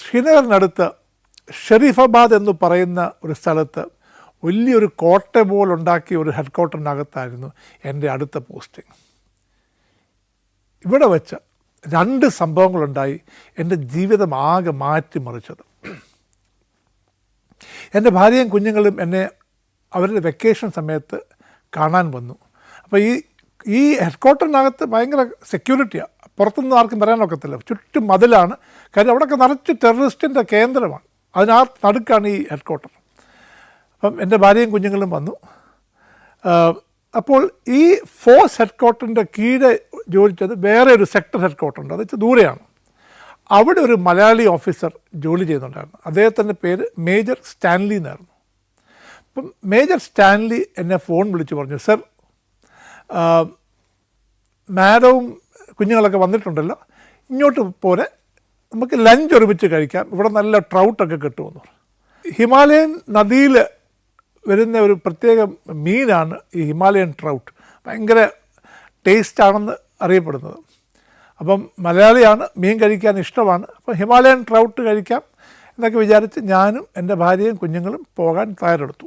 ശ്രീനഗറിനടുത്ത് ഷെരീഫാബാദ് എന്ന് പറയുന്ന ഒരു സ്ഥലത്ത് വലിയൊരു കോട്ട പോലുണ്ടാക്കിയ ഒരു ഹെഡ് ക്വാർട്ടറിനകത്തായിരുന്നു എൻ്റെ അടുത്ത പോസ്റ്റിംഗ്. ഇവിടെ വെച്ച് 2 സംഭവങ്ങളുണ്ടായി എൻ്റെ ജീവിതം ആകെ മാറ്റിമറിച്ചത്. എൻ്റെ ഭാര്യയും കുഞ്ഞുങ്ങളും എന്നെ അവരുടെ വെക്കേഷൻ സമയത്ത് കാണാൻ വന്നു. അപ്പോൾ ഈ ഹെഡ് ക്വാർട്ടറിനകത്ത് ഭയങ്കര സെക്യൂരിറ്റിയാണ്, പുറത്തുനിന്ന് ആർക്കും വരാനൊക്കത്തില്ല, ചുറ്റും മതിലാണ്. കാര്യം അവിടെയൊക്കെ നിറച്ച് ടെററിസ്റ്റിൻ്റെ കേന്ദ്രമാണ്, നടുക്കാണ് ഈ ഹെഡ് ക്വാർട്ടർ. അപ്പം എൻ്റെ ഭാര്യയും കുഞ്ഞുങ്ങളും വന്നു. അപ്പോൾ ഈ ഫോഴ്സ് ഹെഡ് ക്വാർട്ടറിൻ്റെ കീഴെ ജോലിച്ചത് വേറെ ഒരു സെക്ടർ ഹെഡ് ക്വാർട്ടർ ഉണ്ട്, അത് വെച്ചാൽ ദൂരെയാണ്. അവിടെ ഒരു മലയാളി ഓഫീസർ ജോലി ചെയ്യുന്നുണ്ടായിരുന്നു. അദ്ദേഹത്തിൻ്റെ പേര് മേജർ സ്റ്റാൻലി എന്നായിരുന്നു. അപ്പം മേജർ സ്റ്റാൻലി എന്നെ ഫോൺ വിളിച്ച് പറഞ്ഞു, സർ, മാഡവും കുഞ്ഞുങ്ങളൊക്കെ വന്നിട്ടുണ്ടല്ലോ, ഇങ്ങോട്ട് പോരെ, നമുക്ക് ലഞ്ച് ഒരുമിച്ച് കഴിക്കാം, ഇവിടെ നല്ല ട്രൗട്ടൊക്കെ കിട്ടുമെന്ന് പറഞ്ഞു. ഹിമാലയൻ നദിയിൽ വരുന്ന ഒരു പ്രത്യേക മീനാണ് ഈ ഹിമാലയൻ ട്രൗട്ട്, ഭയങ്കര ടേസ്റ്റാണെന്ന് അറിയപ്പെടുന്നത്. അപ്പം മലയാളിയാണ്, മീൻ കഴിക്കാൻ ഇഷ്ടമാണ്, അപ്പം ഹിമാലയൻ ട്രൗട്ട് കഴിക്കാം എന്നൊക്കെ വിചാരിച്ച് ഞാനും എൻ്റെ ഭാര്യയും കുഞ്ഞുങ്ങളും പോകാൻ തയ്യാറെടുത്തു.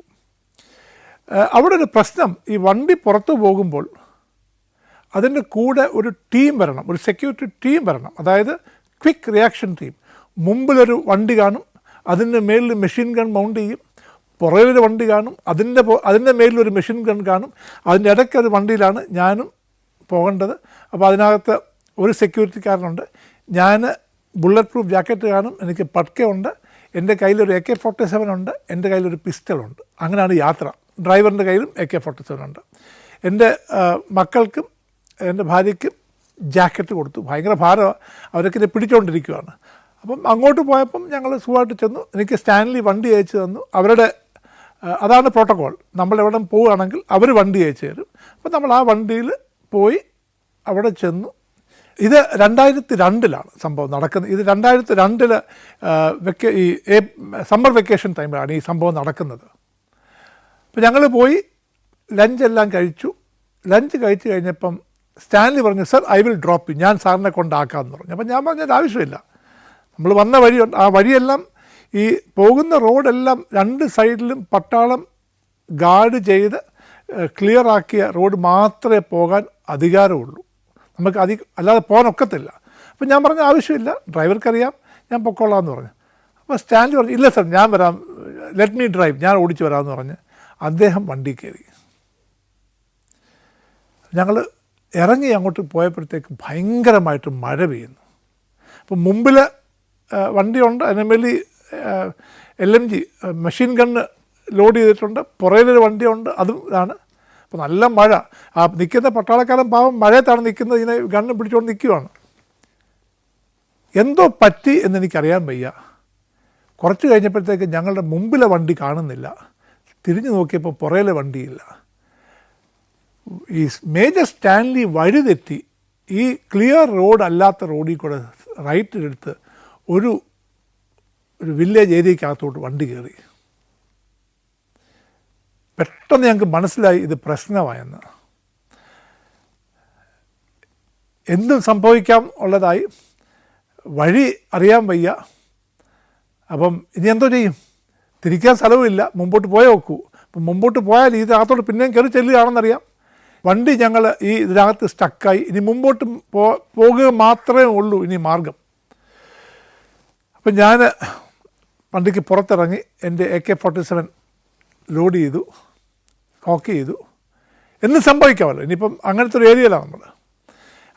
അവിടെ ഒരു പ്രശ്നം, ഈ വണ്ടി പുറത്തു പോകുമ്പോൾ അതിൻ്റെ കൂടെ ഒരു ടീം വരണം, ഒരു സെക്യൂരിറ്റി ടീം വരണം, അതായത് ക്വിക്ക് റിയാക്ഷൻ ടീം. മുമ്പിലൊരു വണ്ടി കാണും, അതിൻ്റെ മേലിൽ മെഷീൻ ഗൺ മൗണ്ട് ചെയ്യും, പുറകിലൊരു വണ്ടി കാണും, അതിൻ്റെ മേലിലൊരു മെഷീൻ ഗൺ കാണും, അതിൻ്റെ ഇടയ്ക്കൊരു വണ്ടിയിലാണ് ഞാനും പോകേണ്ടത്. അപ്പോൾ അതിനകത്ത് ഒരു സെക്യൂരിറ്റിക്കാരനുണ്ട്, ഞാൻ ബുള്ളറ്റ് പ്രൂഫ് ജാക്കറ്റ് കാണും, എനിക്ക് പട്കയുണ്ട്, എൻ്റെ കയ്യിലൊരു AK-47 ഉണ്ട്, എൻ്റെ കയ്യിലൊരു പിസ്റ്റളുണ്ട്. അങ്ങനെയാണ് യാത്ര. ഡ്രൈവറിൻ്റെ കയ്യിലും AK-47 ഉണ്ട്. എൻ്റെ മക്കൾക്കും എൻ്റെ ഭാര്യയ്ക്കും ജാക്കറ്റ് കൊടുത്തു. ഭയങ്കര ഭാരമാണ്, അവരൊക്കെ എന്നെ പിടിച്ചുകൊണ്ടിരിക്കുകയാണ്. അപ്പം അങ്ങോട്ട് പോയപ്പം ഞങ്ങൾ സുഖമായിട്ട് ചെന്നു. എനിക്ക് സ്റ്റാൻലി വണ്ടി അയച്ചു തന്നു. അവരുടെ അതാണ് പ്രോട്ടോക്കോൾ, നമ്മളെവിടെ പോവുകയാണെങ്കിൽ അവർ വണ്ടി അയച്ചു തരും. അപ്പം നമ്മൾ ആ വണ്ടിയിൽ പോയി അവിടെ ചെന്നു. ഇത് 2002 സംഭവം നടക്കുന്നത്. ഇത് 2002 ഈ സമ്മർ വെക്കേഷൻ ടൈമിലാണ് ഈ സംഭവം നടക്കുന്നത്. അപ്പോൾ ഞങ്ങൾ പോയി ലഞ്ചെല്ലാം കഴിച്ചു. ലഞ്ച് കഴിച്ച് കഴിഞ്ഞപ്പം സ്റ്റാൻലി പറഞ്ഞു, sir, I will drop U, ഞാൻ സാറിനെ കൊണ്ടാക്കാമെന്ന് പറഞ്ഞു. അപ്പം ഞാൻ പറഞ്ഞത് ആവശ്യമില്ല, നമ്മൾ വന്ന വഴിയുണ്ട്, ആ വഴിയെല്ലാം ഈ പോകുന്ന റോഡെല്ലാം 2 സൈഡിലും പട്ടാളം ഗാർഡ് ചെയ്ത് ക്ലിയറാക്കിയ റോഡ് മാത്രമേ പോകാൻ അധികാരമുള്ളൂ, നമുക്ക് അല്ലാതെ പോകാനൊക്കത്തില്ല. അപ്പം ഞാൻ പറഞ്ഞ ആവശ്യമില്ല, ഡ്രൈവർക്കറിയാം, ഞാൻ പൊക്കോളാം എന്ന് പറഞ്ഞു. അപ്പോൾ സ്റ്റാൻലി പറഞ്ഞു, ഇല്ല സർ, ഞാൻ വരാം, ലെറ്റ് മീ ഡ്രൈവ്, ഞാൻ ഓടിച്ച് വരാമെന്ന് പറഞ്ഞ് അദ്ദേഹം വണ്ടി കയറി. ഞങ്ങൾ ഇറങ്ങി അങ്ങോട്ട് പോയപ്പോഴത്തേക്ക് ഭയങ്കരമായിട്ട് മഴ പെയ്യുന്നു. അപ്പം മുമ്പിൽ വണ്ടിയുണ്ട്, അതിന് മേലിൽ LMG മെഷീൻ ഗണ്ണ് ലോഡ് ചെയ്തിട്ടുണ്ട്, പുറകിലൊരു വണ്ടിയുണ്ട്, അതും ഇതാണ്. അപ്പോൾ നല്ല മഴ. ആ നിൽക്കുന്ന പട്ടാളക്കാരൻ പാവം മഴയത്താണ് നിൽക്കുന്നത്, ഇതിനെ ഗണ്ണ് പിടിച്ചുകൊണ്ട് നിൽക്കുകയാണ്. എന്തോ പറ്റി എന്നെനിക്കറിയാൻ വയ്യ. കുറച്ച് കഴിഞ്ഞപ്പോഴത്തേക്ക് ഞങ്ങളുടെ മുമ്പിലെ വണ്ടി കാണുന്നില്ല, തിരിഞ്ഞു നോക്കിയപ്പോൾ പുറകിലെ വണ്ടിയില്ല. ഈ മേജർ സ്റ്റാൻലി വഴിതെറ്റി ഈ ക്ലിയർ റോഡ് അല്ലാത്ത റോഡിൽ കൂടെ റൈറ്റിലെടുത്ത് ഒരു വില്ലേജ് ഏരിയക്കകത്തോട്ട് വണ്ടി കയറി. പെട്ടെന്ന് ഞങ്ങൾക്ക് മനസ്സിലായി ഇത് പ്രശ്നമായെന്ന്. എന്തും സംഭവിക്കാം ഉള്ളതായി, വഴി അറിയാൻ വയ്യ. അപ്പം ഇനി എന്തോ ചെയ്യും, തിരിക്കാൻ സ്ഥലവുമില്ല, മുമ്പോട്ട് പോയേ നോക്കൂ. അപ്പം മുമ്പോട്ട് പോയാൽ ഇതിനകത്തോട്ട് പിന്നെയും കയറി ചെല്ലുകയാണെന്നറിയാം. വണ്ടി ഞങ്ങൾ ഇതിനകത്ത് സ്റ്റക്കായി. ഇനി മുമ്പോട്ട് പോകുക മാത്രമേ ഉള്ളൂ ഇനി മാർഗം. അപ്പം ഞാൻ വണ്ടിക്ക് പുറത്തിറങ്ങി എൻ്റെ AK-47 ലോഡ് ചെയ്തു, കോക്ക് ചെയ്തു. എന്നും സംഭവിക്കാമല്ലോ, ഇനിയിപ്പം അങ്ങനത്തെ ഒരു ഏരിയയിലാണ് നമ്മൾ.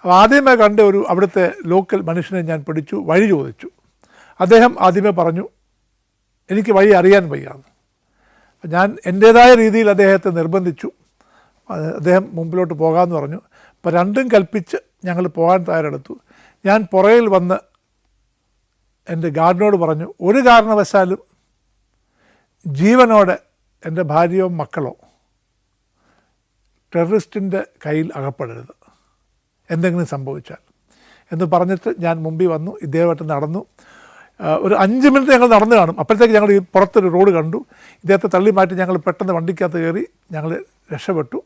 അപ്പോൾ ആദ്യമേ കണ്ട അവിടുത്തെ ലോക്കൽ മനുഷ്യനെ ഞാൻ പിടിച്ചു, വഴി ചോദിച്ചു. അദ്ദേഹം ആദ്യമേ പറഞ്ഞു, എനിക്ക് വഴി അറിയാൻ വയ്യാന്ന്. അപ്പം ഞാൻ എൻ്റേതായ രീതിയിൽ അദ്ദേഹത്തെ നിർബന്ധിച്ചു. അദ്ദേഹം മുമ്പിലോട്ട് പോകാമെന്ന് പറഞ്ഞു. അപ്പോൾ രണ്ടും കൽപ്പിച്ച് ഞങ്ങൾ പോകാൻ തയ്യാറെടുത്തു. ഞാൻ പുറകിൽ വന്ന് എൻ്റെ ഗാർഡിനോട് പറഞ്ഞു, ഒരു കാരണവശാലും ജീവനോടെ എൻ്റെ ഭാര്യയോ മക്കളോ ടെററിസ്റ്റിൻ്റെ കയ്യിൽ അകപ്പെടരുത്, എന്തെങ്കിലും സംഭവിച്ചാൽ എന്ന് പറഞ്ഞിട്ട് ഞാൻ മുമ്പിൽ വന്നു. ഇദ്ദേഹമായിട്ട് നടന്നു. ഒരു 5 മിനിറ്റ് ഞങ്ങൾ നടന്നു കാണും. അപ്പോഴത്തേക്ക് ഞങ്ങൾ ഈ പുറത്തൊരു റോഡ് കണ്ടു. ഇദ്ദേഹത്തെ തള്ളി മാറ്റി ഞങ്ങൾ പെട്ടെന്ന് വണ്ടിക്കകത്ത് കയറി ഞങ്ങൾ രക്ഷപ്പെട്ടു.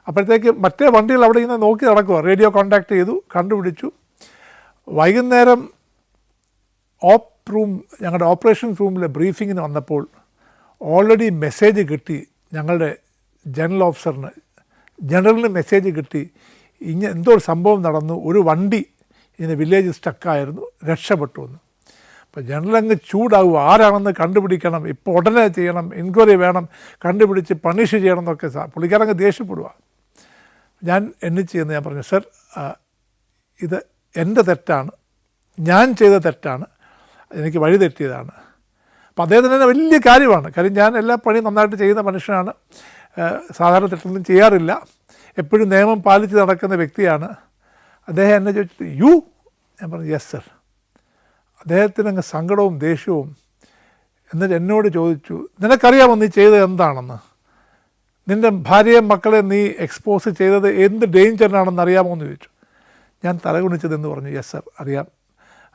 അപ്പോഴത്തേക്ക് മറ്റേ വണ്ടികൾ അവിടെ ഇങ്ങനെ നോക്കി നടക്കുക. റേഡിയോ കോൺടാക്റ്റ് ചെയ്തു, കണ്ടുപിടിച്ചു. വൈകുന്നേരം റൂം, ഞങ്ങളുടെ ഓപ്പറേഷൻ റൂമിലെ ബ്രീഫിങ്ങിന് വന്നപ്പോൾ ഓൾറെഡി മെസ്സേജ് കിട്ടി. ഞങ്ങളുടെ ജനറലിന് മെസ്സേജ് കിട്ടി, എന്തോ ഒരു സംഭവം നടന്നു, ഒരു വണ്ടി ഇങ്ങനെ വില്ലേജ് സ്റ്റക്കായിരുന്നു, രക്ഷപ്പെട്ടു എന്ന്. അപ്പോൾ ജനറൽ അങ്ങ് ചൂടാവും, ആരാണെന്ന് കണ്ടുപിടിക്കണം, ഇപ്പോൾ ഉടനെ ചെയ്യണം, എൻക്വയറി വേണം, കണ്ടുപിടിച്ച് പണിഷ് ചെയ്യണം എന്നൊക്കെ. പുള്ളിക്കാരങ്ങ് ദേഷ്യപ്പെടുക. ഞാൻ ചെയ്യുന്നത്, ഞാൻ പറഞ്ഞു, സർ ഇത് എൻ്റെ തെറ്റാണ്, ഞാൻ ചെയ്ത തെറ്റാണ്, എനിക്ക് വഴി തെറ്റിയതാണ്. അപ്പോൾ അദ്ദേഹത്തിന് തന്നെ വലിയ കാര്യമാണ്. കാര്യം ഞാൻ എല്ലാ പണിയും നന്നായിട്ട് ചെയ്യുന്ന മനുഷ്യനാണ്, സാധാരണ തെറ്റൊന്നും ചെയ്യാറില്ല, എപ്പോഴും നിയമം പാലിച്ച് നടക്കുന്ന വ്യക്തിയാണ്. അദ്ദേഹം എന്നെ ചോദിച്ചിട്ട് ഞാൻ പറഞ്ഞു യെസ് സർ. അദ്ദേഹത്തിന് അങ്ങ് സങ്കടവും ദേഷ്യവും. എന്നിട്ട് എന്നോട് ചോദിച്ചു, നിനക്കറിയാമോ നീ ചെയ്തത് എന്താണെന്ന്? നിൻ്റെ ഭാര്യയും മക്കളെ നീ എക്സ്പോസ് ചെയ്തത് എന്ത് ഡേഞ്ചറിനാണെന്ന് അറിയാമോ എന്ന് ചോദിച്ചു. ഞാൻ തലകുണിച്ചതെന്ന് പറഞ്ഞു, യെസ് സർ അറിയാം,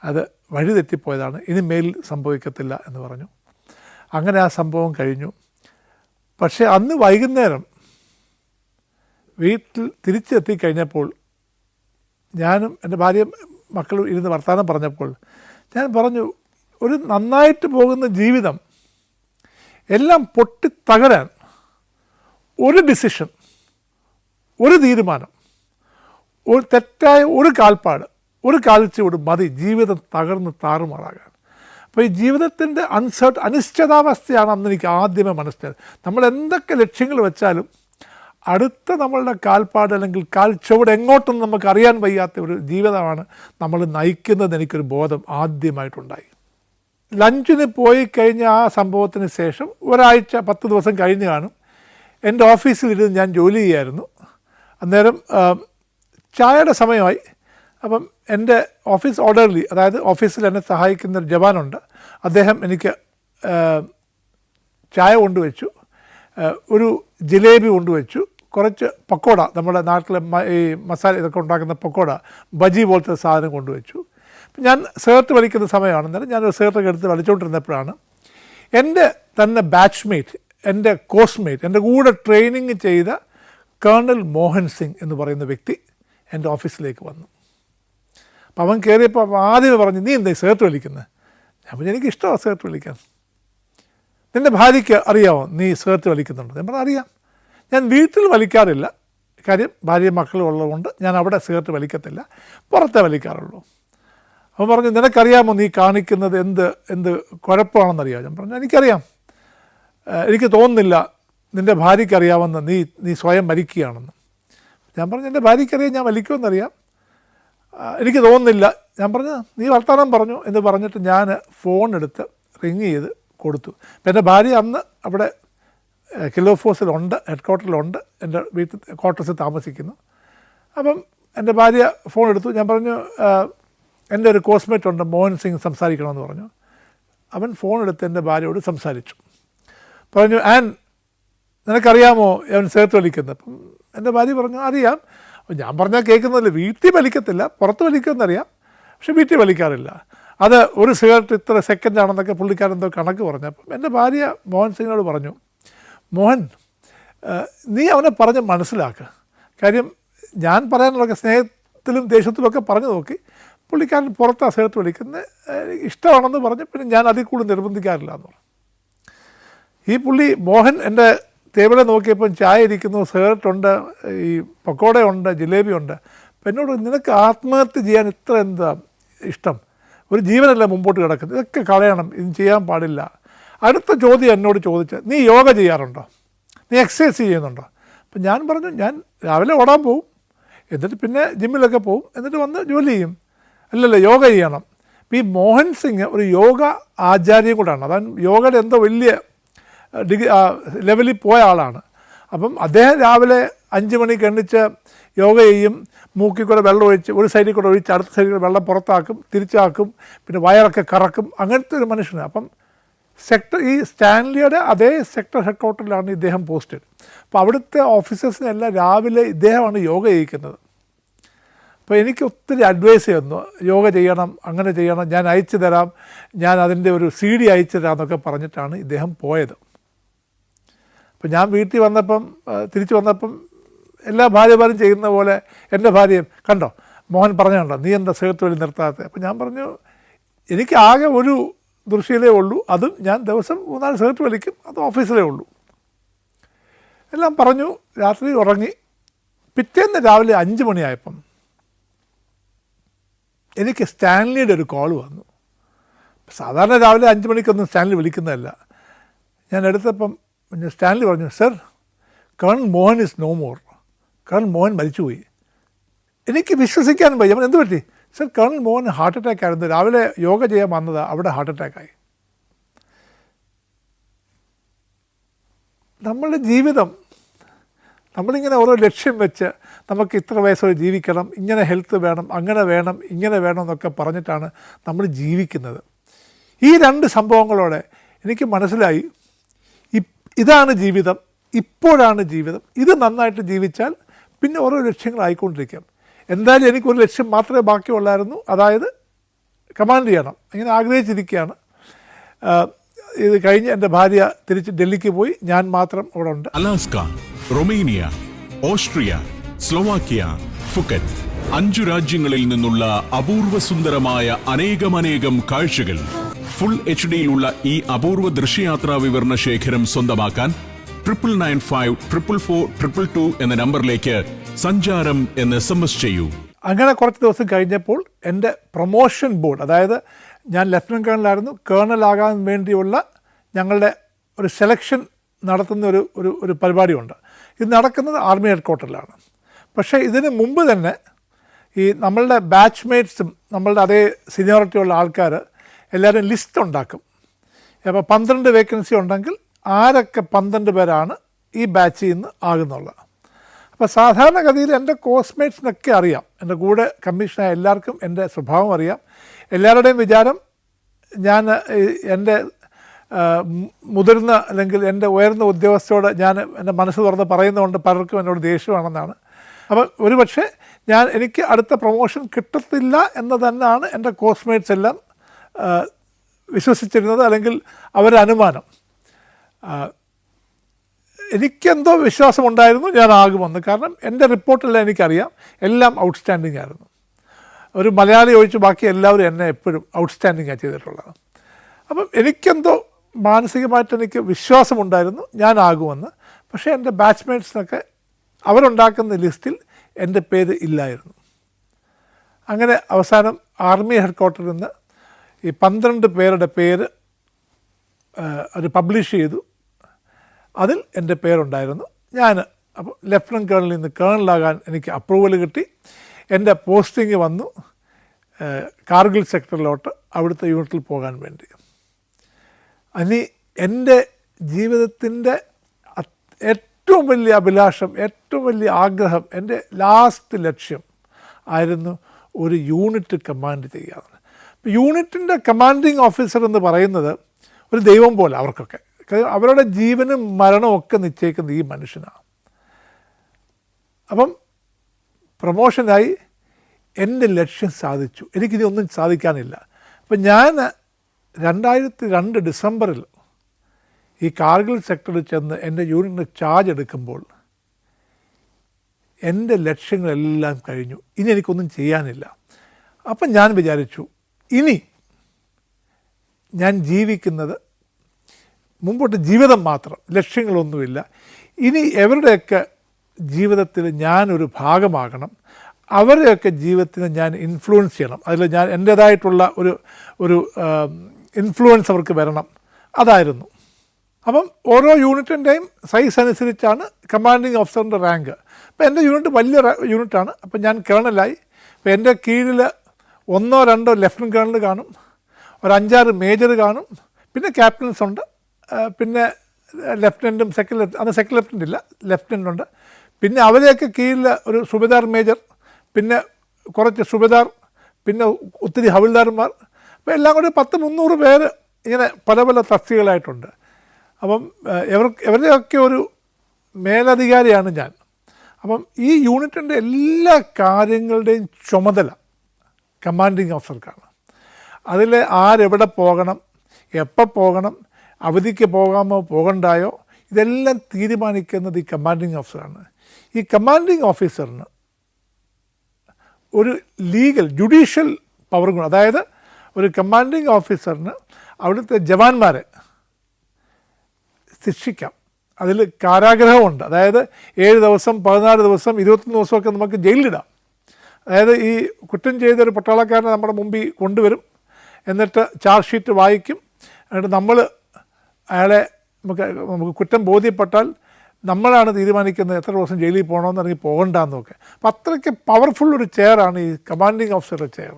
അത് വഴി തെറ്റിപ്പോയതാണ്, ഇനി മേൽ സംഭവിക്കത്തില്ല എന്ന് പറഞ്ഞു. അങ്ങനെ ആ സംഭവം കഴിഞ്ഞു. പക്ഷേ അന്ന് വൈകുന്നേരം വീട്ടിൽ തിരിച്ചെത്തിക്കഴിഞ്ഞപ്പോൾ ഞാനും എൻ്റെ ഭാര്യയും മക്കളും ഇരുന്ന് വർത്തമാനം പറഞ്ഞപ്പോൾ ഞാൻ പറഞ്ഞു, ഒരു നന്നായിട്ട് പോകുന്ന ജീവിതം എല്ലാം പൊട്ടിത്തകരാൻ ഒരു ഡിസിഷൻ, ഒരു തീരുമാനം, ഒരു തെറ്റായ ഒരു കാൽപ്പാട്, ഒരു കാഴ്ചയോട് മതി ജീവിതം തകർന്ന് താറുമാറാകാൻ. അപ്പോൾ ഈ ജീവിതത്തിൻ്റെ അനിശ്ചിതാവസ്ഥയാണ് അന്ന് എനിക്ക് ആദ്യമേ മനസ്സിലായത്. നമ്മൾ എന്തൊക്കെ ലക്ഷ്യങ്ങൾ വെച്ചാലും അടുത്ത നമ്മളുടെ കാൽപ്പാട് അല്ലെങ്കിൽ കാൽച്ചുവട് എങ്ങോട്ടൊന്നും നമുക്ക് അറിയാൻ വയ്യാത്ത ഒരു ജീവിതമാണ് നമ്മൾ നയിക്കുന്നതെന്ന് എനിക്കൊരു ബോധം ആദ്യമായിട്ടുണ്ടായി. ലഞ്ചിന് പോയി കഴിഞ്ഞ ആ സംഭവത്തിന് ശേഷം ഒരാഴ്ച 10 ദിവസം കഴിഞ്ഞ് കാണും, എൻ്റെ ഓഫീസിലിരുന്ന് ഞാൻ ജോലി ചെയ്യായിരുന്നു. അന്നേരം ചായയുടെ സമയമായി. അപ്പം എൻ്റെ ഓഫീസ് ഓർഡർലി, അതായത് ഓഫീസിൽ എന്നെ സഹായിക്കുന്ന ഒരു ജവാനുണ്ട്, അദ്ദേഹം എനിക്ക് ചായ കൊണ്ടുവച്ചു, ഒരു ജിലേബി കൊണ്ടുവച്ചു, കുറച്ച് പക്കോട, നമ്മുടെ നാട്ടിലെ ഈ മസാല ഇതൊക്കെ ഉണ്ടാക്കുന്ന പക്കോട, ബജി പോലത്തെ സാധനം കൊണ്ടുവച്ചു. ഞാൻ സേർട്ട് വലിക്കുന്ന സമയമാണ്. അന്നേരം ഞാനൊരു സേർട്ടൊക്കെ എടുത്ത് വലിച്ചുകൊണ്ടിരുന്നപ്പോഴാണ് എൻ്റെ തന്നെ ബാച്ച്മേറ്റ്, എൻ്റെ കോഴ്സ്മേറ്റ്, എൻ്റെ കൂടെ ട്രെയിനിങ് ചെയ്ത കേണൽ മോഹൻ സിംഗ് എന്ന് പറയുന്ന വ്യക്തി എൻ്റെ ഓഫീസിലേക്ക് വന്നു. അപ്പോൾ അവൻ കയറിയപ്പോൾ ആദ്യമേ പറഞ്ഞു, നീ എന്താ സേർട്ട് വലിക്കുന്നത്? ഞാൻ പറഞ്ഞു, എനിക്കിഷ്ടമാണ് സേർട്ട് വലിക്കാൻ. നിൻ്റെ ഭാര്യയ്ക്ക് അറിയാമോ നീ സേർട്ട് വലിക്കുന്നുണ്ട്? ഞാൻ പറഞ്ഞു, അറിയാം. ഞാൻ വീട്ടിൽ വലിക്കാറില്ല, കാര്യം ഭാര്യയും മക്കളും ഉള്ളതുകൊണ്ട് ഞാൻ അവിടെ സേർട്ട് വലിക്കത്തില്ല, പുറത്തേ വലിക്കാറുള്ളൂ. അവൻ പറഞ്ഞു, നിനക്കറിയാമോ നീ കാണിക്കുന്നത് എന്ത് കുഴപ്പമാണെന്നറിയാമോ? ഞാൻ പറഞ്ഞു, എനിക്കറിയാം, എനിക്ക് തോന്നുന്നില്ല നിൻ്റെ ഭാര്യയ്ക്ക് അറിയാമെന്ന് നീ സ്വയം വലിക്കുകയാണെന്ന്. ഞാൻ പറഞ്ഞു, എൻ്റെ ഭാര്യയ്ക്കറിയാം ഞാൻ വലിക്കുമെന്നറിയാം, എനിക്ക് തോന്നുന്നില്ല. ഞാൻ പറഞ്ഞു, നീ വർത്തമാനം പറഞ്ഞു എന്ന് പറഞ്ഞിട്ട് ഞാൻ ഫോൺ എടുത്ത് റിങ് ചെയ്ത് കൊടുത്തു. അപ്പം എൻ്റെ ഭാര്യ അന്ന് അവിടെ കിലോ ഫോഴ്സിലുണ്ട്, ഹെഡ് ക്വാർട്ടറിലുണ്ട്, എൻ്റെ വീട്ടിൽ ക്വാർട്ടേഴ്സിൽ താമസിക്കുന്നു. അപ്പം എൻ്റെ ഭാര്യ ഫോൺ എടുത്തു. ഞാൻ പറഞ്ഞു, എൻ്റെ ഒരു കോഴ്സ്മേറ്റ് ഉണ്ട്, മോഹൻ സിംഗ് സംസാരിക്കണമെന്ന് പറഞ്ഞു. അവൻ ഫോൺ എടുത്ത് എൻ്റെ ഭാര്യയോട് സംസാരിച്ചു. പറഞ്ഞു, നിനക്കറിയാമോ അവൻ സേർട്ട് വലിക്കുന്നത്? അപ്പം എൻ്റെ ഭാര്യ പറഞ്ഞു, അറിയാം. ഞാൻ പറഞ്ഞാൽ കേൾക്കുന്നില്ല, വീട്ടിൽ വലിക്കത്തില്ല, പുറത്ത് വലിക്കുമെന്നറിയാം, പക്ഷെ വീട്ടിൽ വലിക്കാറില്ല. അത് ഒരു സിഗരറ്റ് ഇത്ര സെക്കൻഡാണെന്നൊക്കെ പുള്ളിക്കാരെന്തോ കണക്ക് പറഞ്ഞു. അപ്പം എൻ്റെ ഭാര്യ മോഹൻ സിംഗിനോട് പറഞ്ഞു, മോഹൻ, നീ അവനെ പറഞ്ഞ് മനസ്സിലാക്കുക. കാര്യം ഞാൻ പറയാനുള്ളതൊക്കെ സ്നേഹത്തിലും ദേഷ്യത്തിലുമൊക്കെ പറഞ്ഞു നോക്കി, പുള്ളിക്കാരൻ പുറത്ത് സിഗരറ്റ് വലിക്കുന്നത് ഇഷ്ടമാണെന്ന് പറഞ്ഞ് പിന്നെ ഞാൻ അതിൽ കൂടുതൽ നിർബന്ധിക്കാറില്ല എന്ന് പറഞ്ഞു. ഈ പുള്ളി മോഹൻ എൻ്റെ ടേബിളെ നോക്കിയപ്പോൾ ചായ ഇരിക്കുന്നു, സിഗരറ്റുണ്ട്, ഈ പക്കോടയുണ്ട്, ജിലേബിയുണ്ട്. അപ്പം എന്നോട്, നിനക്ക് ആത്മഹത്യ ചെയ്യാൻ ഇത്ര എന്താ ഇഷ്ടം? ഒരു ജീവനല്ല മുമ്പോട്ട് കിടക്കുന്നത്, ഇതൊക്കെ കളയണം, ഇത് ചെയ്യാൻ പാടില്ല. അടുത്ത ചോദ്യം എന്നോട് ചോദിച്ചത്, നീ യോഗ ചെയ്യാറുണ്ടോ? നീ എക്സസൈസ് ചെയ്യുന്നുണ്ടോ? അപ്പം ഞാൻ പറഞ്ഞു, ഞാൻ രാവിലെ ഓടാൻ പോവും, എന്നിട്ട് പിന്നെ ജിമ്മിലൊക്കെ പോവും, എന്നിട്ട് വന്ന് ജോലി ചെയ്യും. അല്ലല്ല, യോഗ ചെയ്യണം. ഈ മോഹൻ സിംഗ് ഒരു യോഗ ആചാര്യം കൂടാണ്. അവൻ യോഗയുടെ എന്തോ വലിയ ലെവലിൽ പോയ ആളാണ്. അപ്പം അദ്ദേഹം രാവിലെ 5 മണിക്ക് എണ്ണിച്ച് യോഗ ചെയ്യും, മൂക്കിൽ കൂടെ വെള്ളം ഒഴിച്ച് ഒരു സൈഡിൽ കൂടെ ഒഴിച്ച് അടുത്ത സൈഡിൽ കൂടെ വെള്ളം പുറത്താക്കും, തിരിച്ചാക്കും, പിന്നെ വയറൊക്കെ കറക്കും, അങ്ങനത്തെ ഒരു മനുഷ്യനാണ്. അപ്പം ഈ സ്റ്റാൻലിയുടെ അതേ സെക്ടർ ഹെഡ് ക്വാർട്ടറിലാണ് ഇദ്ദേഹം പോസ്റ്റഡ്. അപ്പോൾ അവിടുത്തെ ഓഫീസേഴ്സിനെല്ലാം രാവിലെ ഇദ്ദേഹമാണ് യോഗ ചെയ്യിക്കുന്നത്. അപ്പോൾ എനിക്ക് ഒത്തിരി അഡ്വൈസ് ചെയ്യുന്നു, യോഗ ചെയ്യണം, അങ്ങനെ ചെയ്യണം, ഞാൻ അയച്ചു തരാം, ഞാൻ അതിൻ്റെ ഒരു CD അയച്ചു തരാം എന്നൊക്കെ പറഞ്ഞിട്ടാണ് ഇദ്ദേഹം പോയത്. അപ്പം ഞാൻ വീട്ടിൽ വന്നപ്പം, തിരിച്ചു വന്നപ്പം എല്ലാ ഭാര്യമാരും ചെയ്യുന്ന പോലെ എൻ്റെ ഭാര്യയും, കണ്ടോ മോഹൻ പറഞ്ഞുണ്ടോ നീ എന്താ സിഗരറ്റ് വലി നിർത്താത്തത്? അപ്പം ഞാൻ പറഞ്ഞു, എനിക്ക് ആകെ ഒരു ദൃശ്യയിലേ ഉള്ളൂ. അതും ഞാൻ ദിവസം 3-4 സിഗരറ്റ് വലിക്കും, അത് ഓഫീസിലേ ഉള്ളൂ. എല്ലാം പറഞ്ഞു, രാത്രി ഉറങ്ങി. പിറ്റേന്ന് രാവിലെ 5 മണിയായപ്പം എനിക്ക് സ്റ്റാൻലിയുടെ ഒരു കോൾ വന്നു. സാധാരണ രാവിലെ 5 മണിക്കൊന്നും സ്റ്റാൻലി വിളിക്കുന്നതല്ല. ഞാൻ എടുത്തപ്പം സ്റ്റാൻലി പറഞ്ഞു, sir, colonel Mohan is no more. Colonel Mohan മരിച്ചുപോയി. എനിക്ക് വിശ്വസിക്കാൻ വയ്യ. എന്ത് പറ്റി? Sir, colonel Mohan heart attack ആയിരുന്നു. രാവിലെ യോഗ ചെയ്യാൻ വന്നതാണ്, അവിടെ ഹാർട്ട് അറ്റാക്കായി. നമ്മളുടെ ജീവിതം, നമ്മളിങ്ങനെ ഓരോ ലക്ഷ്യം വെച്ച് നമുക്ക് ഇത്ര വയസ്സോടെ ജീവിക്കണം, ഇങ്ങനെ ഹെൽത്ത് വേണം, അങ്ങനെ വേണം, ഇങ്ങനെ വേണം എന്നൊക്കെ പറഞ്ഞിട്ടാണ് നമ്മൾ ജീവിക്കുന്നത്. ഈ 2 സംഭവങ്ങളോടെ എനിക്ക് മനസ്സിലായി, ഇതാണ് ജീവിതം, ഇപ്പോഴാണ് ജീവിതം. ഇത് നന്നായിട്ട് ജീവിച്ചാൽ പിന്നെ ഓരോ ലക്ഷ്യങ്ങളായിക്കൊണ്ടിരിക്കും. എന്തായാലും എനിക്കൊരു ലക്ഷ്യം മാത്രമേ ബാക്കിയുള്ളായിരുന്നു, അതായത് കമാൻഡ് ചെയ്യണം. ഇങ്ങനെ ആഗ്രഹിച്ചിരിക്കുകയാണ്. ഇത് കഴിഞ്ഞ് എൻ്റെ ഭാര്യ തിരിച്ച് ഡൽഹിക്ക് പോയി, ഞാൻ മാത്രം അവിടെ ഉണ്ട്. Alaska, Romania, Austria, Slovakia, Phuket 5 രാജ്യങ്ങളിൽ നിന്നുള്ള അപൂർവ സുന്ദരമായ അനേകം കാഴ്ചകൾ ഫുൾ HDയിലുള്ള ഈ അപൂർവ ദൃശ്യയാത്രാ വിവരണ ശേഖരം സ്വന്തമാക്കാൻ 99544422 എന്ന നമ്പറിലേക്ക് സഞ്ചാരം എന്ന് SMS ചെയ്യൂ. അങ്ങനെ കുറച്ച് ദിവസം കഴിഞ്ഞപ്പോൾ എൻ്റെ പ്രൊമോഷൻ ബോർഡ്, അതായത് ഞാൻ ലഫ്റ്റനന്റ് കേണലായിരുന്നു, കേണലാകാൻ വേണ്ടിയുള്ള ഞങ്ങളുടെ ഒരു സെലക്ഷൻ നടത്തുന്ന ഒരു പരിപാടിയുണ്ട്. ഇത് നടക്കുന്നത് ആർമി ഹെഡ്ക്വാർട്ടറിലാണ്. പക്ഷേ ഇതിന് മുമ്പ് തന്നെ ഈ നമ്മളുടെ ബാച്ച്മേറ്റ്സും നമ്മളുടെ അതേ സീനിയോറിറ്റിയുള്ള ആൾക്കാർ എല്ലാവരും ലിസ്റ്റ് ഉണ്ടാക്കും. അപ്പോൾ 12 വേക്കൻസി ഉണ്ടെങ്കിൽ ആരൊക്കെ 12 പേരാണ് ഈ ബാച്ചിൽ നിന്ന് ആകുന്നുള്ളത്. അപ്പോൾ സാധാരണഗതിയിൽ എൻ്റെ കോഴ്സ്മേറ്റ്സിനൊക്കെ അറിയാം, എൻ്റെ കൂടെ കമ്മീഷനായ എല്ലാവർക്കും എൻ്റെ സ്വഭാവം അറിയാം. എല്ലാവരുടെയും വിചാരം ഞാൻ എൻ്റെ മുതിർന്ന അല്ലെങ്കിൽ എൻ്റെ ഉയർന്ന ഉദ്യോഗസ്ഥരോട് ഞാൻ എൻ്റെ മനസ്സ് തുറന്ന് പറയുന്നതുകൊണ്ട് പലർക്കും എന്നോട് ദേഷ്യമാണെന്നാണ്. അപ്പം ഒരുപക്ഷെ എനിക്ക് അടുത്ത പ്രൊമോഷൻ കിട്ടത്തില്ല എന്ന് തന്നെയാണ് എൻ്റെ കോഴ്സ്മേറ്റ്സ് എല്ലാം വിശ്വസിച്ചിരുന്നത്, അല്ലെങ്കിൽ അവരുടെ അനുമാനം. എനിക്കെന്തോ വിശ്വാസമുണ്ടായിരുന്നു ഞാനാകുമെന്ന്. കാരണം എൻ്റെ റിപ്പോർട്ടെല്ലാം എനിക്കറിയാം, എല്ലാം ഔട്ട്സ്റ്റാൻഡിങ് ആയിരുന്നു. ഒരു മലയാളി ഒഴിച്ച് ബാക്കി എല്ലാവരും എന്നെ എപ്പോഴും ഔട്ട്സ്റ്റാൻഡിങ്ങാണ് ചെയ്തിട്ടുള്ളത്. അപ്പം എനിക്കെന്തോ മാനസികമായിട്ട് എനിക്ക് വിശ്വാസമുണ്ടായിരുന്നു ഞാനാകുമെന്ന്. പക്ഷേ എൻ്റെ ബാച്ച്മേറ്റ്സിനൊക്കെ അവരുണ്ടാക്കുന്ന ലിസ്റ്റിൽ എൻ്റെ പേര് ഇല്ലായിരുന്നു. അങ്ങനെ അവസാനം ആർമി ഹെഡ്ക്വാർട്ടറിൽ നിന്ന് ഈ 12 പേരുടെ പേര് അത് പബ്ലിഷ് ചെയ്തു. അതിൽ എൻ്റെ പേരുണ്ടായിരുന്നു. അപ്പോൾ ലഫ്റ്റനന്റ് കേണലിൽ നിന്ന് കേണലാകാൻ എനിക്ക് അപ്രൂവൽ കിട്ടി. എൻ്റെ പോസ്റ്റിംഗ് വന്നു കാർഗിൽ സെക്ടറിലോട്ട്, അവിടുത്തെ യൂണിറ്റിൽ പോകാൻ വേണ്ടി. ഇനി എൻ്റെ ജീവിതത്തിൻ്റെ ഏറ്റവും വലിയ അഭിലാഷം, ഏറ്റവും വലിയ ആഗ്രഹം, എൻ്റെ ലാസ്റ്റ് ലക്ഷ്യം ആയിരുന്നു ഒരു യൂണിറ്റ് കമാൻഡ് ചെയ്യുക. യൂണിറ്റിൻ്റെ കമാൻഡിങ് ഓഫീസർ എന്ന് പറയുന്നത് ഒരു ദൈവം പോലെ അവർക്കൊക്കെ. അവരുടെ ജീവനും മരണവും ഒക്കെ നിശ്ചയിക്കുന്ന ഈ മനുഷ്യനാണ്. അപ്പം പ്രമോഷനായി എൻ്റെ ലക്ഷ്യം സാധിച്ചു. എനിക്കിനി ഒന്നും സാധിക്കാനില്ല. അപ്പം ഞാൻ 2002 ഡിസംബറിൽ ഈ കാർഗിൽ സെക്ടറിൽ ചെന്ന് എൻ്റെ യൂണിറ്റിന് ചാർജ് എടുക്കുമ്പോൾ എൻ്റെ ലക്ഷ്യങ്ങളെല്ലാം കഴിഞ്ഞു. ഇനി എനിക്കൊന്നും ചെയ്യാനില്ല. അപ്പം ഞാൻ വിചാരിച്ചു, ഇനി ഞാൻ ജീവിക്കുന്നത് മുമ്പോട്ട് ജീവിതം മാത്രം, ലക്ഷ്യങ്ങളൊന്നുമില്ല. ഇനി എവരുടെയൊക്കെ ജീവിതത്തിൽ ഞാനൊരു ഭാഗമാകണം, അവരുടെയൊക്കെ ജീവിതത്തിന് ഞാൻ ഇൻഫ്ലുവൻസ് ചെയ്യണം. അതിൽ ഞാൻ എൻ്റേതായിട്ടുള്ള ഒരു ഇൻഫ്ലുവൻസ് അവർക്ക് വരണം. അതായിരുന്നു. അപ്പം ഓരോ യൂണിറ്റിൻ്റെയും സൈസ് അനുസരിച്ചാണ് കമാൻഡിങ് ഓഫീസറിൻ്റെ റാങ്ക്. അപ്പോൾ എൻ്റെ യൂണിറ്റ് വലിയ യൂണിറ്റാണ്. അപ്പം ഞാൻ കേണലായി. അപ്പോൾ എൻ്റെ കീഴിൽ 1-2 ലഫ്റ്റനന്റ് കേണൽ കാണും, ഒരു 5-6 മേജർ കാണും, പിന്നെ ക്യാപ്റ്റൻസ് ഉണ്ട്, പിന്നെ ലെഫ്റ്റനൻറ്റും സെക്കൻഡ് ലെഫ്റ്റനൻ്റ് ഇല്ല, ലെഫ്റ്റനൻ്റ് ഉണ്ട്. പിന്നെ അവരെയൊക്കെ കീഴിൽ ഒരു സുബേദാർ മേജർ, പിന്നെ കുറച്ച് സുബേദാർ, പിന്നെ ഒത്തിരി ഹവിൽദാർമാർ. അപ്പോൾ എല്ലാം കൂടി 100-300 പേര് ഇങ്ങനെ പല പല തസ്തികകളായിട്ടുണ്ട്. അപ്പം ഇവരുടെയൊക്കെ ഒരു മേലധികാരിയാണ് ഞാൻ. അപ്പം ഈ യൂണിറ്റിൻ്റെ എല്ലാ കാര്യങ്ങളുടെയും ചുമതല കമാൻഡിങ് ഓഫീസർക്കാണ്. അതിൽ ആരെവിടെ പോകണം, എപ്പോൾ പോകണം, അവധിക്ക് പോകാമോ പോകണ്ടായോ, ഇതെല്ലാം തീരുമാനിക്കുന്നത് ഈ കമാൻഡിങ് ഓഫീസറാണ്. ഈ കമാൻഡിങ് ഓഫീസറിന് ഒരു ലീഗൽ ജുഡീഷ്യൽ പവർ കൂടെ, അതായത് ഒരു കമാൻഡിങ് ഓഫീസറിന് അവിടുത്തെ ജവാന്മാരെ ശിക്ഷിക്കാം. അതിൽ കാരാഗ്രഹമുണ്ട്. അതായത് 7 ദിവസം, 14 ദിവസം, 21 ദിവസമൊക്കെ നമുക്ക് ജയിലിലിടാം. അതായത് ഈ കുറ്റം ചെയ്തൊരു പട്ടാളക്കാരനെ നമ്മുടെ മുമ്പിൽ കൊണ്ടുവരും, എന്നിട്ട് ചാർജ് ഷീറ്റ് വായിക്കും, എന്നിട്ട് നമ്മൾ അയാളെ നമുക്ക് കുറ്റം ബോധ്യപ്പെട്ടാൽ നമ്മളാണ് തീരുമാനിക്കുന്നത് എത്ര ദിവസം ജയിലിൽ പോകണമെന്ന് അല്ലെങ്കിൽ പോകണ്ടെന്നൊക്കെ. അപ്പം അത്രയ്ക്ക് പവർഫുള്ളൊരു ചെയറാണ് ഈ കമാൻഡിങ് ഓഫീസറുടെ ചെയർ.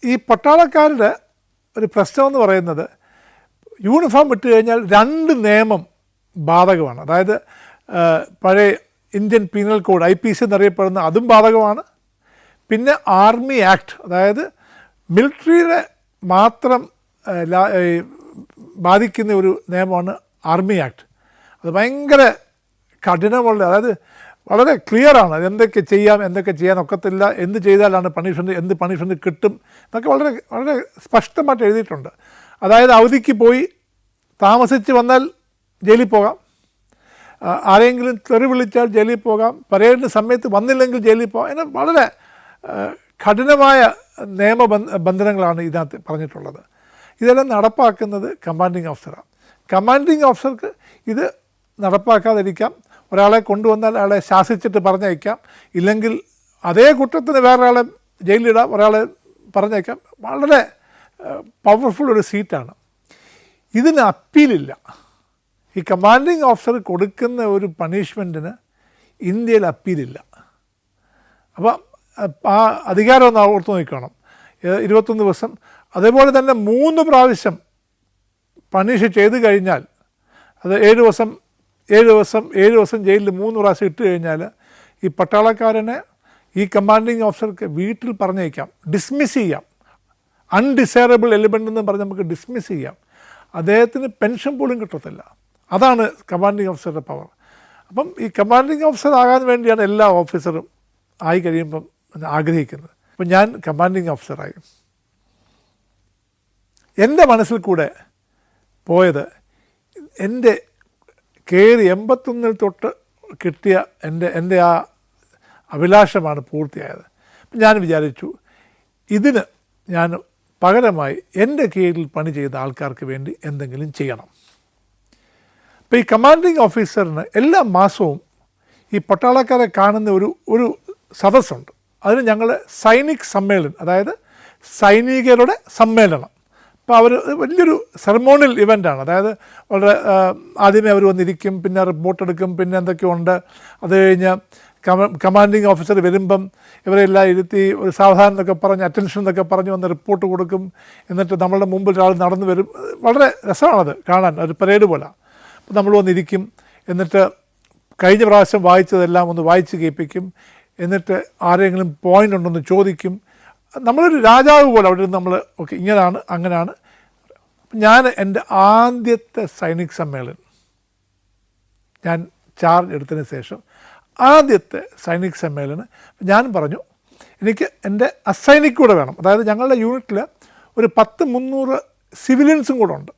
ഈ പട്ടാളക്കാരുടെ ഒരു പ്രശ്നമെന്ന് പറയുന്നത് യൂണിഫോം ഇട്ട് കഴിഞ്ഞാൽ 2 നിയമം ബാധകമാണ്. അതായത് പഴയ ഇന്ത്യൻ പീനൽ കോഡ് IPC എന്നറിയപ്പെടുന്ന അതും ബാധകമാണ്. പിന്നെ ആർമി ആക്ട്, അതായത് മിലിറ്ററിയുടെ മാത്രം ബാധിക്കുന്ന ഒരു നിയമമാണ് ആർമി ആക്ട്. അത് ഭയങ്കര കഠിനമുള്ള, അതായത് വളരെ ക്ലിയറാണ്. എന്തൊക്കെ ചെയ്യാം, എന്തൊക്കെ ചെയ്യാൻ ഒക്കത്തില്ല, എന്ത് ചെയ്താലാണ് പണിഷ്മെൻറ്റ്, എന്ത് പണിഷ്മെൻറ്റ് കിട്ടും എന്നൊക്കെ വളരെ വളരെ സ്പഷ്ടമായിട്ട് എഴുതിയിട്ടുണ്ട്. അതായത് അവധിക്ക് പോയി താമസിച്ച് വന്നാൽ ജയിലിൽ പോകാം, ആരെങ്കിലും തെറി വിളിച്ചാൽ ജയിലിൽ പോകാം, പരേഡിൻ്റെ സമയത്ത് വന്നില്ലെങ്കിൽ ജയിലിൽ പോകാം. അങ്ങനെ വളരെ കഠിനമായ നിയമബന്ധനങ്ങളാണ് ഇതിനകത്ത് പറഞ്ഞിട്ടുള്ളത്. ഇതെല്ലാം നടപ്പാക്കുന്നത് കമാൻഡിങ് ഓഫീസറാണ്. കമാൻഡിങ് ഓഫീസർക്ക് ഇത് നടപ്പാക്കാതിരിക്കാം. ഒരാളെ കൊണ്ടുവന്നാൽ അയാളെ ശാസിച്ചിട്ട് പറഞ്ഞയക്കാം, ഇല്ലെങ്കിൽ അതേ കുറ്റത്തിന് വേറൊരാളെ ജയിലിലിടാം, ഒരാളെ പറഞ്ഞയക്കാം. വളരെ പവർഫുൾ ഒരു സീറ്റാണ്. ഇതിന് അപ്പീലില്ല. ഈ കമാൻഡിങ് ഓഫീസർ കൊടുക്കുന്ന ഒരു പണിഷ്മെൻറ്റിന് ഇന്ത്യയിൽ അപ്പീലില്ല. അപ്പം ആ അധികാരം ഒന്ന് ഓർത്ത് നോക്കണം. 21 ദിവസം, അതേപോലെ തന്നെ 3 പ്രാവശ്യം പണിഷ് ചെയ്ത് കഴിഞ്ഞാൽ, അത് 7 ദിവസം ജയിലിൽ 3 പ്രാവശ്യം ഇട്ട് കഴിഞ്ഞാൽ ഈ പട്ടാളക്കാരനെ ഈ കമാൻഡിങ് ഓഫീസർക്ക് വീട്ടിൽ പറഞ്ഞയക്കാം, ഡിസ്മിസ് ചെയ്യാം. അൺഡിസൈറബിൾ എലിമെൻ്റ് എന്ന് പറഞ്ഞ് നമുക്ക് ഡിസ്മിസ് ചെയ്യാം. അദ്ദേഹത്തിന് പെൻഷൻ പോലും കിട്ടത്തില്ല. അതാണ് കമാൻഡിങ് ഓഫീസറുടെ പവർ. അപ്പം ഈ കമാൻഡിങ് ഓഫീസർ ആകാൻ വേണ്ടിയാണ് എല്ലാ ഓഫീസറും ആയി കഴിയുമ്പം ആഗ്രഹിക്കുന്നത്. അപ്പം ഞാൻ കമാൻഡിങ് ഓഫീസറായി. എൻ്റെ മനസ്സിൽ കൂടെ പോയത്, എൻ്റെ കയറി 81 തൊട്ട് കിട്ടിയ എൻ്റെ ആ അഭിലാഷമാണ് പൂർത്തിയായത്. ഞാൻ വിചാരിച്ചു ഇതിന് ഞാൻ പകരമായി എൻ്റെ കീഴിൽ പണി ചെയ്ത ആൾക്കാർക്ക് വേണ്ടി എന്തെങ്കിലും ചെയ്യണം. അപ്പോൾ ഈ കമാൻഡിങ് ഓഫീസറിന് എല്ലാ മാസവും ഈ പട്ടാളക്കാരെ കാണുന്ന ഒരു സദസ്സുണ്ട്. അതിന് ഞങ്ങൾ സൈനിക് സമ്മേളനം, അതായത് സൈനികരുടെ സമ്മേളനം. അപ്പോൾ അവർ വലിയൊരു സെറമോണിയൽ ഇവൻ്റാണ്. അതായത് വളരെ ആദ്യമേ അവർ വന്നിരിക്കും, പിന്നെ റിപ്പോർട്ട് എടുക്കും, പിന്നെ എന്തൊക്കെയുണ്ട്. അത് കഴിഞ്ഞ് കമാൻഡിങ് ഓഫീസർ വരുമ്പം ഇവരെല്ലാം ഇരുത്തി ഒരു സാവധാനം എന്നൊക്കെ പറഞ്ഞ് അറ്റൻഷൻ എന്നൊക്കെ പറഞ്ഞ് വന്ന് റിപ്പോർട്ട് കൊടുക്കും. എന്നിട്ട് നമ്മളുടെ മുമ്പിൽ ഒരാൾ നടന്നു വരും. വളരെ രസമാണത് കാണാൻ, ഒരു പരേഡ് പോലെ. അപ്പോൾ നമ്മൾ വന്നിരിക്കും, എന്നിട്ട് കഴിഞ്ഞ പ്രാവശ്യം വായിച്ചതെല്ലാം ഒന്ന് വായിച്ച് കേൾപ്പിക്കും. എന്നിട്ട് ആരെങ്കിലും പോയിൻ്റ് ഉണ്ടെന്ന് ചോദിക്കും. നമ്മളൊരു രാജാവ് പോലെ അവിടെ നിന്ന് നമ്മൾ ഓക്കെ ഇങ്ങനെയാണ് അങ്ങനെയാണ്. ഞാൻ എൻ്റെ ആദ്യത്തെ സൈനിക് സമ്മേളനം ഞാൻ ചാർജ് എടുത്തതിന് ശേഷം ആദ്യത്തെ സൈനിക് സമ്മേളനം ഞാൻ പറഞ്ഞു, എനിക്ക് എൻ്റെ അസൈനിക് കൂടെ വേണം. അതായത് ഞങ്ങളുടെ യൂണിറ്റിൽ ഒരു 10-300 സിവിലിയൻസും കൂടെ ഉണ്ട്.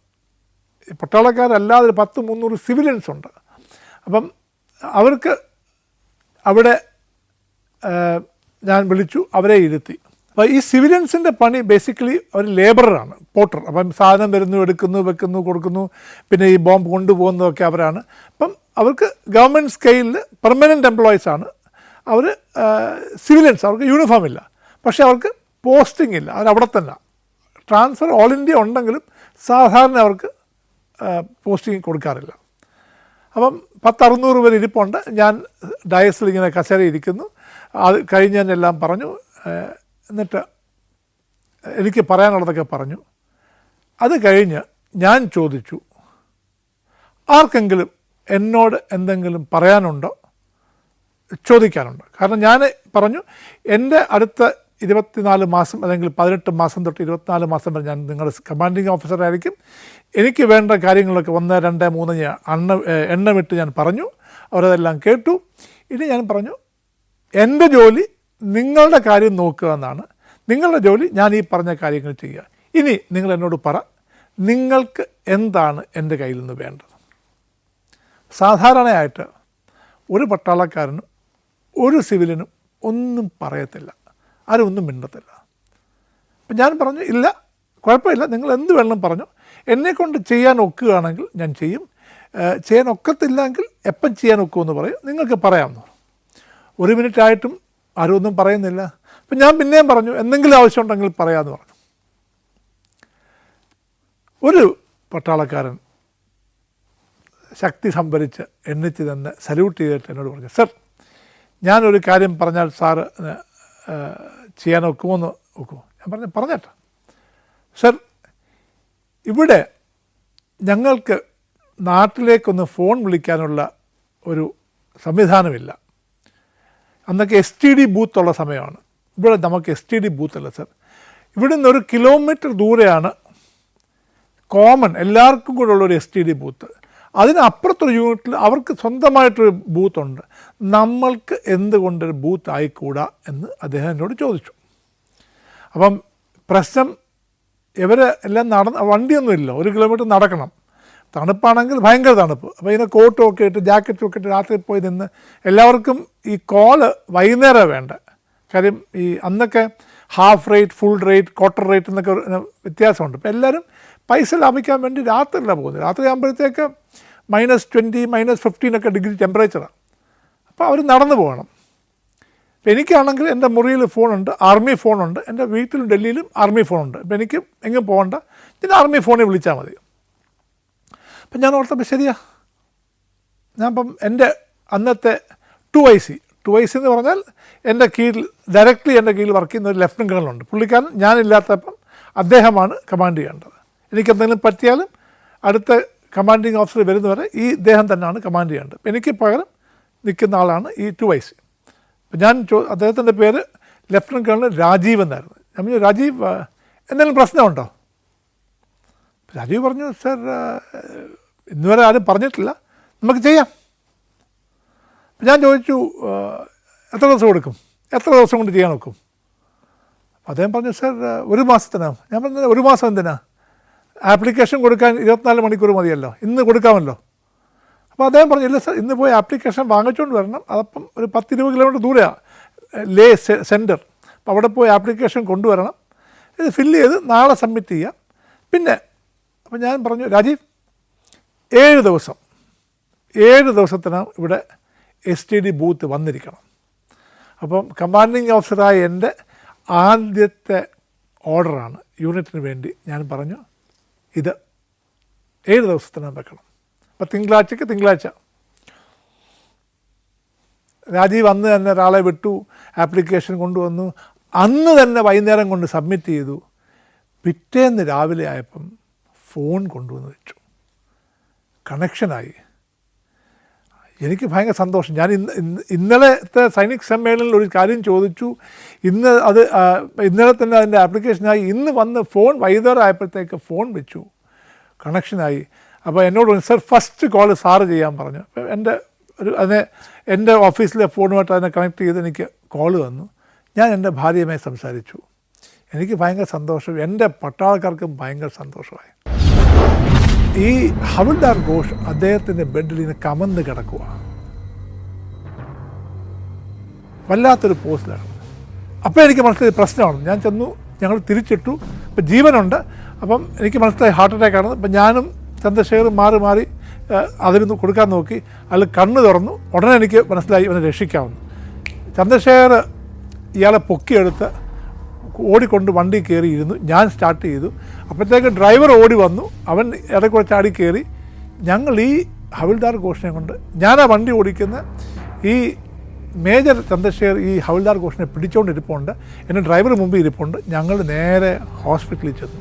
പട്ടാളക്കാരല്ലാതെ 10-300 സിവിലിയൻസ് ഉണ്ട്. അപ്പം അവർക്ക് അവിടെ ഞാൻ വിളിച്ചു, അവരെ ഇരുത്തി. അപ്പോൾ ഈ സിവിലിയൻസിൻ്റെ പണി ബേസിക്കലി ഒരു ലേബറാണ്, പോർട്ടർ. അപ്പം സാധനം വരുന്നു, എടുക്കുന്നു, വെക്കുന്നു, കൊടുക്കുന്നു, പിന്നെ ഈ ബോംബ് കൊണ്ടുപോകുന്നതൊക്കെ അവരാണ്. അപ്പം അവർക്ക് ഗവൺമെൻറ് സ്കെയിലിൽ പെർമനൻറ്റ് എംപ്ലോയീസാണ് അവർ. സിവിലിയൻസ്, അവർക്ക് യൂണിഫോം ഇല്ല, പക്ഷേ അവർക്ക് പോസ്റ്റിംഗ് ഇല്ല, അവരവിടെ തന്നെ. ട്രാൻസ്ഫർ ഓൾ ഇന്ത്യ ഉണ്ടെങ്കിലും സാധാരണ അവർക്ക് പോസ്റ്റിംഗ് കൊടുക്കാറില്ല. അപ്പം 1000-600 പേര് ഇരിപ്പുണ്ട്. ഞാൻ ഡയസിൽ ഇങ്ങനെ കസേര ഇരിക്കുന്നു. അത് കഴിഞ്ഞെല്ലാം പറഞ്ഞു. എന്നിട്ട് എനിക്ക് പറയാനുള്ളതൊക്കെ പറഞ്ഞു. അത് കഴിഞ്ഞ് ഞാൻ ചോദിച്ചു, ആർക്കെങ്കിലും എന്നോട് എന്തെങ്കിലും പറയാനുണ്ടോ, ചോദിക്കാനുണ്ടോ? കാരണം ഞാൻ പറഞ്ഞു, എൻ്റെ അടുത്ത 24 മാസം അല്ലെങ്കിൽ 18 മാസം തൊട്ട് 24 മാസം വരെ ഞാൻ നിങ്ങളുടെ കമാൻഡിങ് ഓഫീസറായിരിക്കും. എനിക്ക് വേണ്ട കാര്യങ്ങളൊക്കെ 1, 2, 3 എണ്ണമിട്ട് ഞാൻ പറഞ്ഞു. അവരതെല്ലാം കേട്ടു. ഇനി ഞാൻ പറഞ്ഞു, എൻ്റെ ജോലി നിങ്ങളുടെ കാര്യം നോക്കുക എന്നാണ്. നിങ്ങളുടെ ജോലി ഞാൻ ഈ പറഞ്ഞ കാര്യങ്ങൾ ചെയ്യുക. ഇനി നിങ്ങൾ എന്നോട് പറ, നിങ്ങൾക്ക് എന്താണ് എൻ്റെ കയ്യിൽ നിന്ന് വേണ്ടത്? സാധാരണയായിട്ട് ഒരു പട്ടാളക്കാരനും ഒരു സിവിലിനും ഒന്നും പറയത്തില്ല, ആരും ഒന്നും മിണ്ടത്തില്ല. അപ്പം ഞാൻ പറഞ്ഞു, ഇല്ല കുഴപ്പമില്ല, നിങ്ങൾ എന്ത് വേണം പറഞ്ഞു, എന്നെക്കൊണ്ട് ചെയ്യാൻ ഒക്കുകയാണെങ്കിൽ ഞാൻ ചെയ്യും, ചെയ്യാൻ ഒക്കത്തില്ലെങ്കിൽ എപ്പം ചെയ്യാൻ ഒക്കുമെന്ന് പറയും, നിങ്ങൾക്ക് പറയാമെന്ന് പറഞ്ഞു. 1 മിനിറ്റ് ആയിട്ടും ആരും ഒന്നും പറയുന്നില്ല. അപ്പം ഞാൻ പിന്നെയും പറഞ്ഞു എന്തെങ്കിലും ആവശ്യമുണ്ടെങ്കിൽ പറയാമെന്ന് പറഞ്ഞു. ഒരു പട്ടാളക്കാരൻ ശക്തി സംഭരിച്ച് എണ്ണിച്ച് തന്നെ സല്യൂട്ട് ചെയ്തിട്ട് എന്നോട് പറഞ്ഞു, സർ ഞാനൊരു കാര്യം പറഞ്ഞാൽ സാറ് ചെയ്യാൻ ഒക്കുമോന്ന് ഒക്കുമോ? ഞാൻ പറഞ്ഞേട്ടാ സർ, ഇവിടെ ഞങ്ങൾക്ക് നാട്ടിലേക്കൊന്ന് ഫോൺ വിളിക്കാനുള്ള ഒരു സംവിധാനമില്ല. അന്നൊക്കെ STD ബൂത്തുള്ള സമയമാണ്. ഇവിടെ നമുക്ക് STD ബൂത്തല്ല സർ. ഇവിടെ നിന്ന് 1 കിലോമീറ്റർ ദൂരെയാണ് കോമൺ എല്ലാവർക്കും കൂടെ ഉള്ളൊരു STD ബൂത്ത്. അതിനപ്പുറത്തൊരു യൂണിറ്റിൽ അവർക്ക് സ്വന്തമായിട്ടൊരു ബൂത്തുണ്ട്. നമ്മൾക്ക് എന്തുകൊണ്ടൊരു ബൂത്ത് ആയിക്കൂടാ എന്ന് അദ്ദേഹം എന്നോട് ചോദിച്ചു. അപ്പം പ്രശ്നം ഇവർ എല്ലാം വണ്ടിയൊന്നുമില്ല, 1 കിലോമീറ്റർ നടക്കണം. തണുപ്പാണെങ്കിൽ ഭയങ്കര തണുപ്പ്. അപ്പോൾ ഇതിനെ കോട്ടും ഒക്കെ ഇട്ട് ജാക്കറ്റും ഒക്കെ ഇട്ട് രാത്രി പോയി നിന്ന് എല്ലാവർക്കും ഈ കോള് വൈകുന്നേരം വേണ്ട. കാര്യം ഈ അന്നൊക്കെ half rate, full rate, quarter rate എന്നൊക്കെ വ്യത്യാസമുണ്ട്. അപ്പോൾ എല്ലാവരും പൈസ ലാഭിക്കാൻ വേണ്ടി രാത്രിയിലാണ് പോകുന്നത്. രാത്രി ആകുമ്പോഴത്തേക്ക് -20, -15 ഡിഗ്രി ടെമ്പറേച്ചറാണ്. അപ്പോൾ അവർ നടന്നു പോകണം. അപ്പോൾ എനിക്കാണെങ്കിൽ എൻ്റെ മുറിയിൽ ഫോണുണ്ട്, ആർമി ഫോണുണ്ട്. എൻ്റെ വീട്ടിലും ഡൽഹിയിലും ആർമി ഫോണുണ്ട്. അപ്പോൾ എനിക്ക് എങ്ങും പോകണ്ട, ഞാൻ ആർമി ഫോണിൽ വിളിച്ചാൽ മതി. അപ്പം ഞാൻ ഓർത്തപ്പോൾ ശരിയാ. ഞാൻ അപ്പം എൻ്റെ അന്നത്തെ 2IC എന്ന് പറഞ്ഞാൽ എൻ്റെ കീഴിൽ ഡയറക്റ്റ്ലി എൻ്റെ കീഴിൽ വർക്ക് ചെയ്യുന്ന ഒരു ലെഫ്റ്റനൻ്റ് കേണലുണ്ട്. പുള്ളിക്കാരൻ ഞാനില്ലാത്തപ്പം അദ്ദേഹമാണ് കമാൻഡ് ചെയ്യേണ്ടത്. എനിക്കെന്തെങ്കിലും പറ്റിയാലും അടുത്ത കമാൻഡിങ് ഓഫീസർ വരുന്നവരെ ഈ ഇദ്ദേഹം തന്നെയാണ് കമാൻഡ് ചെയ്യേണ്ടത്. എനിക്ക് പകരം നിൽക്കുന്ന ആളാണ് ഈ 2IC. അപ്പം ഞാൻ അദ്ദേഹത്തിൻ്റെ പേര് ലെഫ്റ്റനൻ്റ് കേണൽ രാജീവ് എന്നായിരുന്നു. ഞാൻ പറഞ്ഞു, രാജീവ് എന്തെങ്കിലും പ്രശ്നമുണ്ടോ? രാജീവ് പറഞ്ഞു, സർ ഇന്നുവരെ ആരും പറഞ്ഞിട്ടില്ല, നമുക്ക് ചെയ്യാം. അപ്പം ഞാൻ ചോദിച്ചു, എത്ര ദിവസം കൊടുക്കും, എത്ര ദിവസം കൊണ്ട് ചെയ്യാൻ നോക്കും? അദ്ദേഹം പറഞ്ഞു, സർ 1 മാസത്തിനാണ്. ഞാൻ പറഞ്ഞത് 1 മാസം എന്തിനാ? ആപ്ലിക്കേഷൻ കൊടുക്കാൻ 24 മണിക്കൂർ മതിയല്ലോ, ഇന്ന് കൊടുക്കാമല്ലോ. അപ്പോൾ അദ്ദേഹം പറഞ്ഞു, ഇല്ല സർ, ഇന്ന് പോയി ആപ്ലിക്കേഷൻ വാങ്ങിച്ചുകൊണ്ട് വരണം. അതപ്പം ഒരു 10-20 കിലോമീറ്റർ ദൂരെയാണ് ലേ സെൻറ്റർ. അപ്പോൾ അവിടെ പോയി ആപ്ലിക്കേഷൻ കൊണ്ടുവരണം, ഇത് ഫില്ല് ചെയ്ത് നാളെ സബ്മിറ്റ് ചെയ്യാം. പിന്നെ അപ്പം ഞാൻ പറഞ്ഞു, രാജീവ് 7 ദിവസത്തിനാണ് ഇവിടെ STD ബൂത്ത് വന്നിരിക്കണം. അപ്പം കമാൻഡിങ് ഓഫീസറായ എൻ്റെ ആദ്യത്തെ ഓർഡറാണ് യൂണിറ്റിന് വേണ്ടി. ഞാൻ പറഞ്ഞു, ഇത് 7 ദിവസത്തിനകം വെക്കണം. അപ്പം തിങ്കളാഴ്ച രാജീവ് അന്ന് തന്നെ ഒരാളെ വിട്ടു, ആപ്ലിക്കേഷൻ കൊണ്ടുവന്നു. അന്ന് തന്നെ വൈകുന്നേരം കൊണ്ട് സബ്മിറ്റ് ചെയ്തു. പിറ്റേന്ന് രാവിലെ ആയപ്പം ഫോൺ കൊണ്ടുവന്ന് വെച്ചു, കണക്ഷനായി. എനിക്ക് ഭയങ്കര സന്തോഷം. ഞാൻ ഇന്നലത്തെ സൈനിക് സമ്മേളനത്തിൽ ഒരു കാര്യം ചോദിച്ചു, ഇന്നലെ തന്നെ അതിൻ്റെ ആപ്ലിക്കേഷനായി. ഇന്ന് വന്ന് ഫോൺ വൈകുന്നേരം ആയപ്പോഴത്തേക്ക് ഫോൺ വെച്ചു, കണക്ഷനായി. അപ്പോൾ എന്നോട് സർ ഫസ്റ്റ് കോൾ സാറ് ചെയ്യാൻ പറഞ്ഞു. അപ്പോൾ എൻ്റെ ഓഫീസിലെ ഫോണുമായിട്ട് അതിനെ കണക്ട് ചെയ്ത് എനിക്ക് കോൾ വന്നു. ഞാൻ എൻ്റെ ഭാര്യയുമായി സംസാരിച്ചു. എനിക്ക് ഭയങ്കര സന്തോഷം, എൻ്റെ പട്ടാളക്കാർക്കും ഭയങ്കര സന്തോഷമായി. ഈ ഹവിൽദാർ ഘോഷ് അദ്ദേഹത്തിൻ്റെ ബെഡിൽ നിന്ന് കമന്ന് കിടക്കുക, വല്ലാത്തൊരു പോസ്റ്റിലാണ്. അപ്പോൾ എനിക്ക് മനസ്സിലായി പ്രശ്നമാണ്. ഞാൻ ചെന്നു, ഞങ്ങൾ തിരിച്ചിട്ടു. ഇപ്പം ജീവനുണ്ട്. അപ്പം എനിക്ക് മനസ്സിലായി ഹാർട്ട് അറ്റാക്കാണ്. അപ്പം ഞാനും ചന്ദ്രശേഖറും മാറി അതിന് കൊടുക്കാൻ നോക്കി. അതിൽ കണ്ണ് തുറന്നു. ഉടനെ എനിക്ക് മനസ്സിലായി അവനെ രക്ഷിക്കാമെന്ന്. ചന്ദ്രശേഖർ ഇയാളെ പൊക്കിയെടുത്ത് ഓടിക്കൊണ്ട് വണ്ടി കയറി ഇരുന്നു. ഞാൻ സ്റ്റാർട്ട് ചെയ്തു. അപ്പോഴത്തേക്ക് ഡ്രൈവർ ഓടി വന്നു. അവൻ ഇടയ്ക്കൂടെ ചാടി കയറി. ഞങ്ങൾ ഈ ഹവിൽദാർ ഘോഷിനെ കൊണ്ട്, ഞാനാ വണ്ടി ഓടിക്കുന്ന ഈ മേജർ ചന്ദ്രശേഖർ ഈ ഹവിൽദാർ ഘോഷിനെ പിടിച്ചുകൊണ്ടിരിപ്പുണ്ട്. എൻ്റെ ഡ്രൈവർ മുമ്പിൽ ഇരിപ്പുണ്ട്. ഞങ്ങൾ നേരെ ഹോസ്പിറ്റലിൽ ചെന്നു.